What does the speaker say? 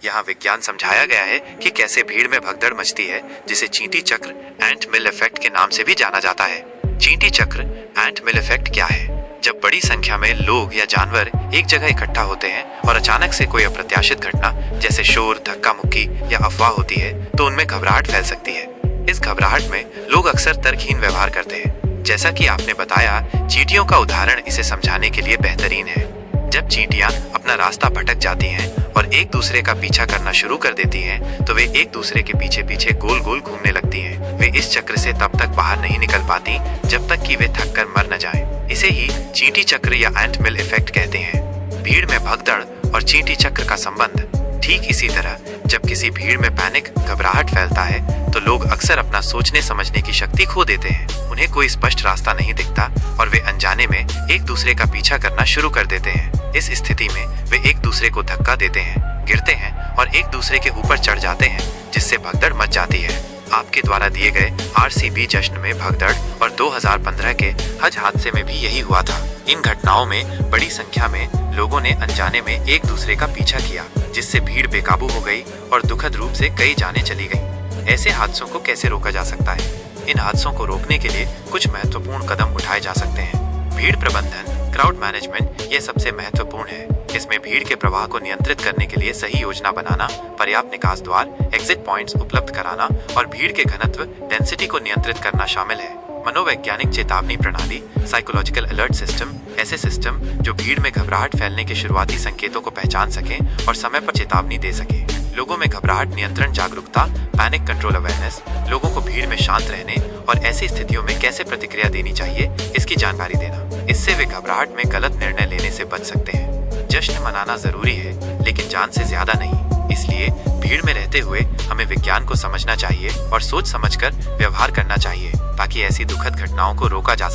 यहाँ विज्ञान समझाया गया है कि कैसे भीड़ में भगदड़ मचती है, जिसे चींटी चक्र एंट मिल इफेक्ट के नाम से भी जाना जाता है। चींटी चक्र एंट मिल इफेक्ट क्या है? जब बड़ी संख्या में लोग या जानवर एक जगह इकट्ठा होते हैं और अचानक से कोई अप्रत्याशित घटना जैसे शोर, धक्का मुक्की या अफवाह होती है तो उनमें घबराहट फैल सकती है। इस घबराहट में लोग अक्सर तर्कहीन व्यवहार करते हैं। जैसा कि आपने बताया, चींटियों का उदाहरण इसे समझाने के लिए बेहतरीन है। जब चींटियां अपना रास्ता भटक जाती हैं और एक दूसरे का पीछा करना शुरू कर देती हैं, तो वे एक दूसरे के पीछे पीछे गोल गोल घूमने लगती हैं। वे इस चक्र से तब तक बाहर नहीं निकल पाती जब तक कि वे थक कर मर न जाएं। इसे ही चींटी चक्र या एंट मिल इफेक्ट कहते हैं। भीड़ में भगदड़ और चींटी चक्र का संबंध। ठीक इसी तरह जब किसी भीड़ में पैनिक, घबराहट फैलता है तो लोग अक्सर अपना सोचने समझने की शक्ति खो देते हैं। उन्हें कोई स्पष्ट रास्ता नहीं दिखता और वे अनजाने में एक दूसरे का पीछा करना शुरू कर देते हैं। इस स्थिति में वे एक दूसरे को धक्का देते हैं, गिरते हैं और एक दूसरे के ऊपर चढ़ जाते हैं, जिससे भगदड़ मच जाती है। आपके द्वारा दिए गए RCB जश्न में भगदड़ और 2015 के हज हादसे में भी यही हुआ था। इन घटनाओं में बड़ी संख्या में लोगों ने अनजाने में एक दूसरे का पीछा किया, जिससे भीड़ बेकाबू हो गई और दुखद रूप से कई जानें चली गईं। ऐसे हादसों को कैसे रोका जा सकता है? इन हादसों को रोकने के लिए कुछ महत्वपूर्ण कदम उठाए जा सकते हैं। भीड़ प्रबंधन, क्राउड मैनेजमेंट, ये सबसे महत्वपूर्ण है। इसमें भीड़ के प्रवाह को नियंत्रित करने के लिए सही योजना बनाना, पर्याप्त निकास द्वार, एग्जिट पॉइंट्स उपलब्ध कराना और भीड़ के घनत्व, डेंसिटी को नियंत्रित करना शामिल है। मनोवैज्ञानिक चेतावनी प्रणाली, साइकोलॉजिकल अलर्ट सिस्टम, ऐसे सिस्टम जो भीड़ में घबराहट फैलने के शुरुआती संकेतों को पहचान सकें और समय पर चेतावनी दे सकें। लोगों में घबराहट नियंत्रण जागरूकता, पैनिक कंट्रोल अवेयरनेस, लोगों को भीड़ में शांत रहने और ऐसी स्थितियों में कैसे प्रतिक्रिया देनी चाहिए, इसकी जानकारी देना। इससे वे घबराहट में गलत निर्णय लेने से बच सकते हैं। जश्न मनाना जरूरी है, लेकिन जान से ज्यादा नहीं। इसलिए भीड़ में रहते हुए हमें विज्ञान को समझना चाहिए और सोच समझकर व्यवहार करना चाहिए, ताकि ऐसी दुखद घटनाओं को रोका जा सके।